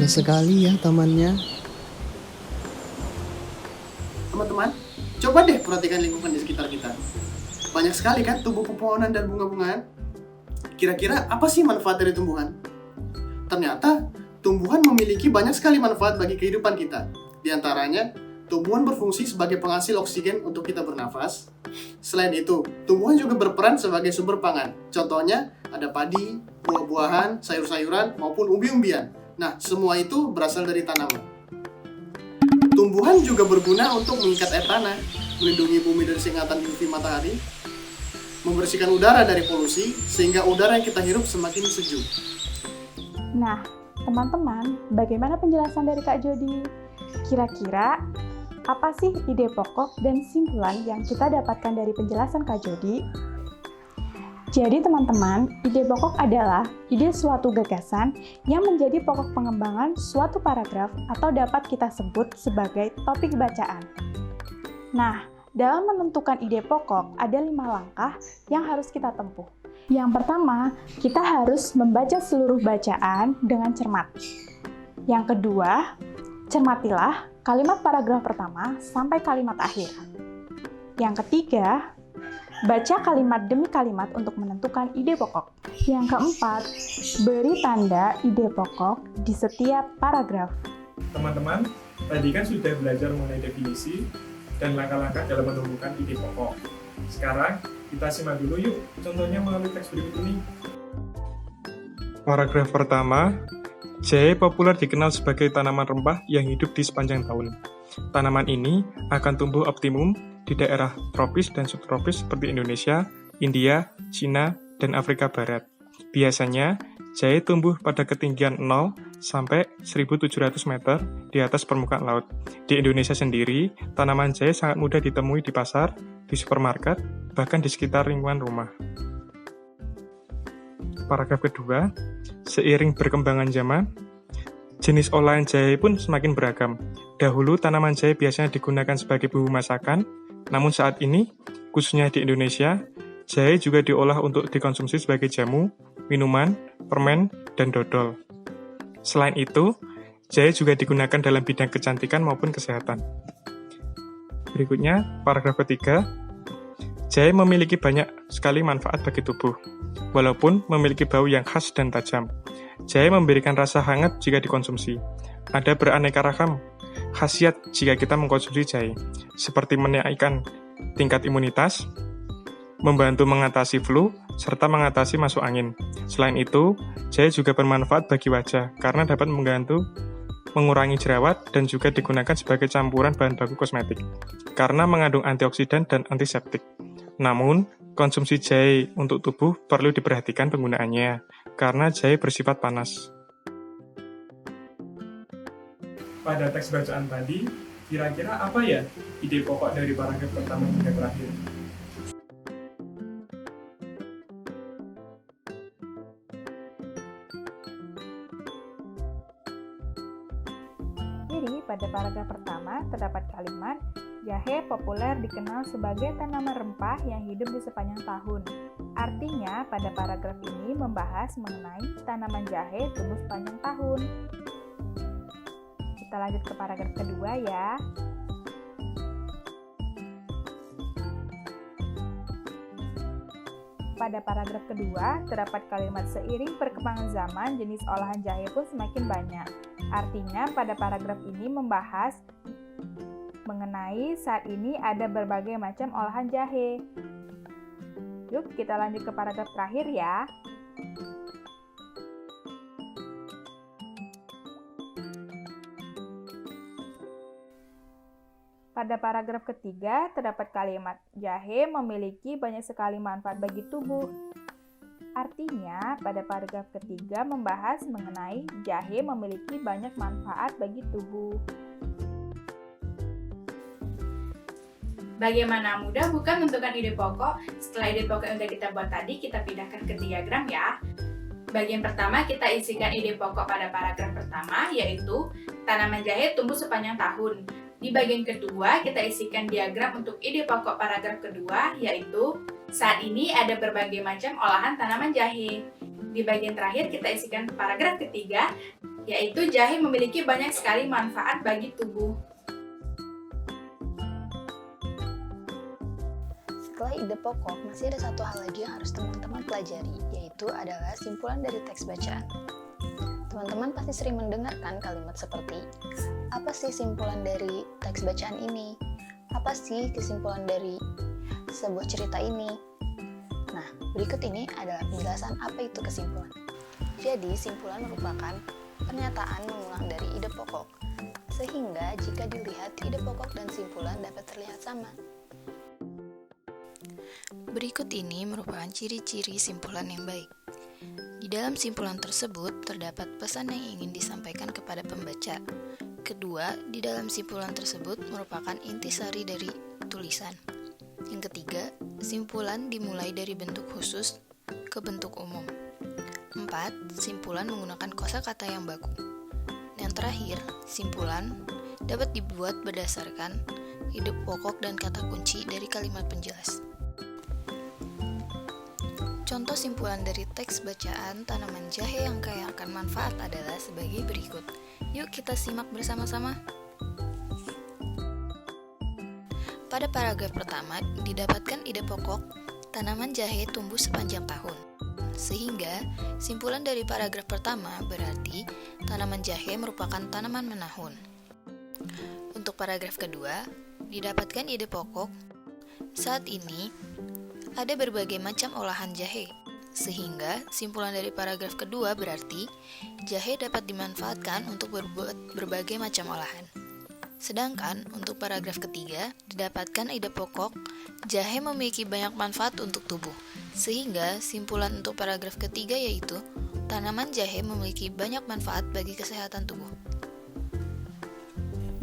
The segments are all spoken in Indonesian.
Indah sekali ya tamannya. Teman-teman, coba deh perhatikan lingkungan di sekitar kita. Banyak sekali kan tumbuh pepohonan dan bunga-bungaan. Kira-kira apa sih manfaat dari tumbuhan? Ternyata, tumbuhan memiliki banyak sekali manfaat bagi kehidupan kita. Di antaranya, tumbuhan berfungsi sebagai penghasil oksigen untuk kita bernafas. Selain itu, tumbuhan juga berperan sebagai sumber pangan. Contohnya, ada padi, buah-buahan, sayur-sayuran, maupun umbi-umbian. Nah, semua itu berasal dari tanaman. Tumbuhan juga berguna untuk mengikat air tanah, melindungi bumi dari sengatan UV matahari, membersihkan udara dari polusi, sehingga udara yang kita hirup semakin sejuk. Nah, teman-teman, bagaimana penjelasan dari Kak Jody? Kira-kira apa sih ide pokok dan simpulan yang kita dapatkan dari penjelasan Kak Jody? Jadi teman-teman, ide pokok adalah ide suatu gagasan yang menjadi pokok pengembangan suatu paragraf atau dapat kita sebut sebagai topik bacaan. Nah, dalam menentukan ide pokok ada 5 langkah yang harus kita tempuh. Yang pertama, kita harus membaca seluruh bacaan dengan cermat. Yang kedua, cermatilah kalimat paragraf pertama sampai kalimat akhir. Yang ketiga, baca kalimat demi kalimat untuk menentukan ide pokok. Yang keempat, beri tanda ide pokok di setiap paragraf. Teman-teman, tadi kan sudah belajar mengenai definisi dan langkah-langkah dalam menemukan ide pokok. Sekarang, kita simak dulu yuk contohnya melalui teks berikut ini. Paragraf pertama, jahe populer dikenal sebagai tanaman rempah yang hidup di sepanjang tahun. Tanaman ini akan tumbuh optimum di daerah tropis dan subtropis seperti Indonesia, India, Cina, dan Afrika Barat. Biasanya, jahe tumbuh pada ketinggian 0 sampai 1.700 meter di atas permukaan laut. Di Indonesia sendiri, tanaman jahe sangat mudah ditemui di pasar, di supermarket, bahkan di sekitar lingkungan rumah. Paragraf kedua, seiring berkembangan zaman, jenis olahan jahe pun semakin beragam. Dahulu, tanaman jahe biasanya digunakan sebagai bumbu masakan, namun saat ini, khususnya di Indonesia, jahe juga diolah untuk dikonsumsi sebagai jamu, minuman, permen, dan dodol. Selain itu, jahe juga digunakan dalam bidang kecantikan maupun kesehatan. Berikutnya, paragraf ketiga, jahe memiliki banyak sekali manfaat bagi tubuh, walaupun memiliki bau yang khas dan tajam. Jahe memberikan rasa hangat jika dikonsumsi. Ada beraneka ragam khasiat jika kita mengkonsumsi jahe, seperti menaikkan tingkat imunitas, membantu mengatasi flu, serta mengatasi masuk angin. Selain itu, jahe juga bermanfaat bagi wajah karena dapat membantu mengurangi jerawat dan juga digunakan sebagai campuran bahan baku kosmetik karena mengandung antioksidan dan antiseptik. Namun, konsumsi jahe untuk tubuh perlu diperhatikan penggunaannya karena jahe bersifat panas. Pada teks bacaan tadi, kira-kira apa ya ide pokok dari paragraf pertama hingga terakhir? Jadi, pada paragraf pertama terdapat kalimat jahe populer dikenal sebagai tanaman rempah yang hidup di sepanjang tahun. Artinya, pada paragraf ini membahas mengenai tanaman jahe tumbuh sepanjang tahun. Kita lanjut ke paragraf kedua ya. Pada paragraf kedua, terdapat kalimat seiring perkembangan zaman, jenis olahan jahe pun semakin banyak. Artinya, pada paragraf ini membahas mengenai saat ini ada berbagai macam olahan jahe. Yuk, kita lanjut ke paragraf terakhir ya. Pada paragraf ketiga, terdapat kalimat jahe memiliki banyak sekali manfaat bagi tubuh. Artinya, pada paragraf ketiga membahas mengenai jahe memiliki banyak manfaat bagi tubuh. Bagaimana mudah bukan menentukan ide pokok? Setelah ide pokok yang sudah kita buat tadi, kita pindahkan ke diagram ya. Bagian pertama, kita isikan ide pokok pada paragraf pertama, yaitu tanaman jahe tumbuh sepanjang tahun. Di bagian kedua, kita isikan diagram untuk ide pokok paragraf kedua, yaitu saat ini ada berbagai macam olahan tanaman jahe. Di bagian terakhir, kita isikan paragraf ketiga, yaitu jahe memiliki banyak sekali manfaat bagi tubuh. Setelah ide pokok, masih ada satu hal lagi yang harus teman-teman pelajari, yaitu adalah simpulan dari teks bacaan. Teman-teman pasti sering mendengarkan kalimat seperti, apa sih simpulan dari teks bacaan ini? Apa sih kesimpulan dari sebuah cerita ini? Nah, berikut ini adalah penjelasan apa itu kesimpulan. Jadi, simpulan merupakan pernyataan mengulang dari ide pokok, sehingga jika dilihat ide pokok dan simpulan dapat terlihat sama. Berikut ini merupakan ciri-ciri simpulan yang baik. Di dalam simpulan tersebut terdapat pesan yang ingin disampaikan kepada pembaca. Kedua, di dalam simpulan tersebut merupakan intisari dari tulisan. Yang ketiga, simpulan dimulai dari bentuk khusus ke bentuk umum. 4. Simpulan menggunakan kosakata yang baku. Yang terakhir, simpulan dapat dibuat berdasarkan ide pokok dan kata kunci dari kalimat penjelas. Contoh simpulan dari teks bacaan tanaman jahe yang kaya akan manfaat adalah sebagai berikut. Yuk kita simak bersama-sama. Pada paragraf pertama, didapatkan ide pokok tanaman jahe tumbuh sepanjang tahun. Sehingga, simpulan dari paragraf pertama berarti tanaman jahe merupakan tanaman menahun. Untuk paragraf kedua, didapatkan ide pokok, saat ini ada berbagai macam olahan jahe, sehingga simpulan dari paragraf kedua berarti jahe dapat dimanfaatkan untuk berbuat berbagai macam olahan. Sedangkan untuk paragraf ketiga, didapatkan ide pokok, jahe memiliki banyak manfaat untuk tubuh, sehingga simpulan untuk paragraf ketiga yaitu tanaman jahe memiliki banyak manfaat bagi kesehatan tubuh.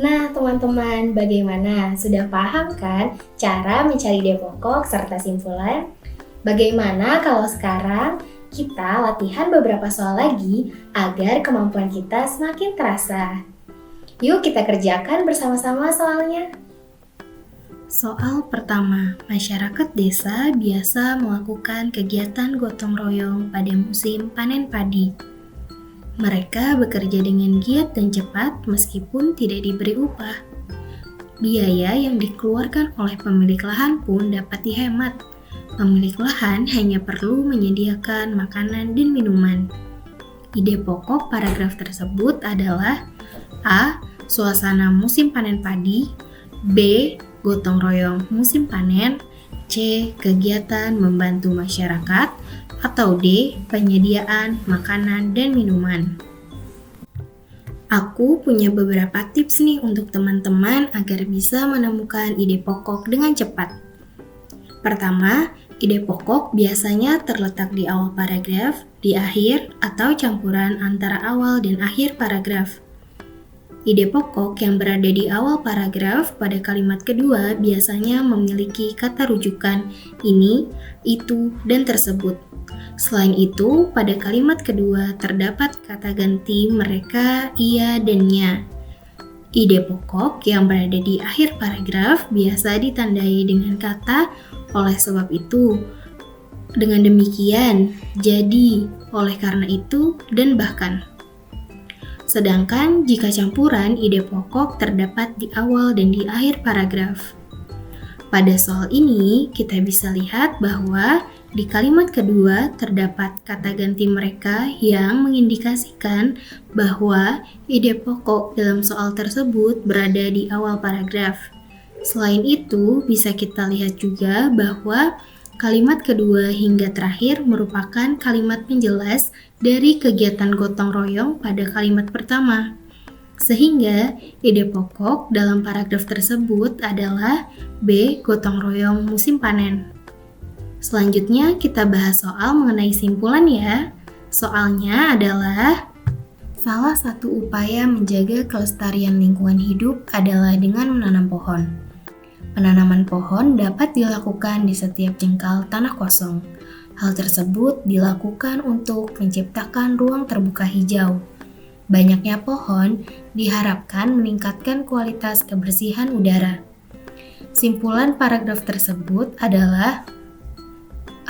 Nah, teman-teman, bagaimana? Sudah paham kan cara mencari ide pokok serta simpulan? Bagaimana kalau sekarang kita latihan beberapa soal lagi agar kemampuan kita semakin terasa? Yuk kita kerjakan bersama-sama soalnya. Soal pertama, masyarakat desa biasa melakukan kegiatan gotong royong pada musim panen padi. Mereka bekerja dengan giat dan cepat meskipun tidak diberi upah. Biaya yang dikeluarkan oleh pemilik lahan pun dapat dihemat. Pemilik lahan hanya perlu menyediakan makanan dan minuman. Ide pokok paragraf tersebut adalah A. Suasana musim panen padi, B. Gotong royong musim panen, C. Kegiatan membantu masyarakat, atau D. Penyediaan makanan dan minuman. Aku punya beberapa tips nih untuk teman-teman agar bisa menemukan ide pokok dengan cepat. Pertama, ide pokok biasanya terletak di awal paragraf, di akhir, atau campuran antara awal dan akhir paragraf. Ide pokok yang berada di awal paragraf pada kalimat kedua biasanya memiliki kata rujukan ini, itu, dan tersebut. Selain itu, pada kalimat kedua terdapat kata ganti mereka, ia, dan nya. Ide pokok yang berada di akhir paragraf biasa ditandai dengan kata oleh sebab itu, dengan demikian, jadi, oleh karena itu, dan bahkan. Sedangkan jika campuran ide pokok terdapat di awal dan di akhir paragraf. Pada soal ini, kita bisa lihat bahwa di kalimat kedua terdapat kata ganti mereka yang mengindikasikan bahwa ide pokok dalam soal tersebut berada di awal paragraf. Selain itu, bisa kita lihat juga bahwa kalimat kedua hingga terakhir merupakan kalimat penjelas dari kegiatan gotong royong pada kalimat pertama. Sehingga ide pokok dalam paragraf tersebut adalah B. Gotong royong musim panen. Selanjutnya kita bahas soal mengenai simpulan ya. Soalnya adalah salah satu upaya menjaga kelestarian lingkungan hidup adalah dengan menanam pohon. Penanaman pohon dapat dilakukan di setiap jengkal tanah kosong. Hal tersebut dilakukan untuk menciptakan ruang terbuka hijau. Banyaknya pohon diharapkan meningkatkan kualitas kebersihan udara. Simpulan paragraf tersebut adalah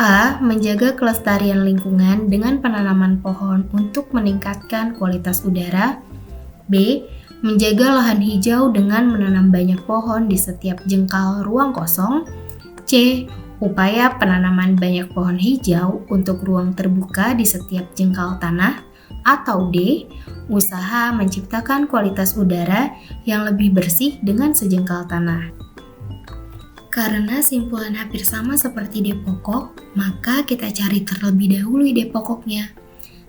A. Menjaga kelestarian lingkungan dengan penanaman pohon untuk meningkatkan kualitas udara. B. Menjaga lahan hijau dengan menanam banyak pohon di setiap jengkal ruang kosong. C. Upaya penanaman banyak pohon hijau untuk ruang terbuka di setiap jengkal tanah. Atau D. Usaha menciptakan kualitas udara yang lebih bersih dengan sejengkal tanah. Karena simpulan hampir sama seperti ide pokok, maka kita cari terlebih dahulu ide pokoknya.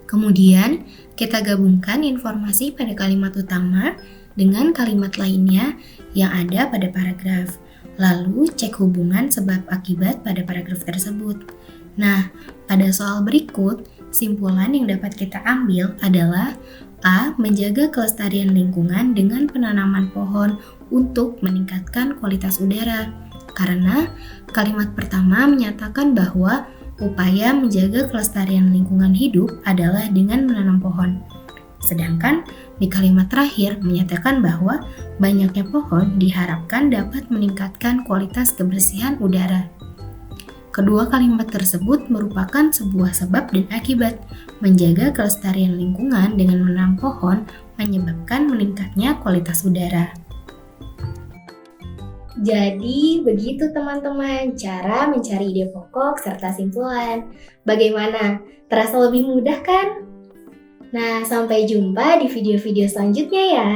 Kemudian, kita gabungkan informasi pada kalimat utama dengan kalimat lainnya yang ada pada paragraf. Lalu, cek hubungan sebab akibat pada paragraf tersebut. Nah, pada soal berikut, simpulan yang dapat kita ambil adalah A. Menjaga kelestarian lingkungan dengan penanaman pohon untuk meningkatkan kualitas udara. Karena kalimat pertama menyatakan bahwa upaya menjaga kelestarian lingkungan hidup adalah dengan menanam pohon. Sedangkan di kalimat terakhir menyatakan bahwa banyaknya pohon diharapkan dapat meningkatkan kualitas kebersihan udara. Kedua kalimat tersebut merupakan sebuah sebab dan akibat. Menjaga kelestarian lingkungan dengan menanam pohon menyebabkan meningkatnya kualitas udara. Jadi, begitu teman-teman cara mencari ide pokok serta simpulan. Bagaimana? Terasa lebih mudah kan? Nah, sampai jumpa di video-video selanjutnya ya.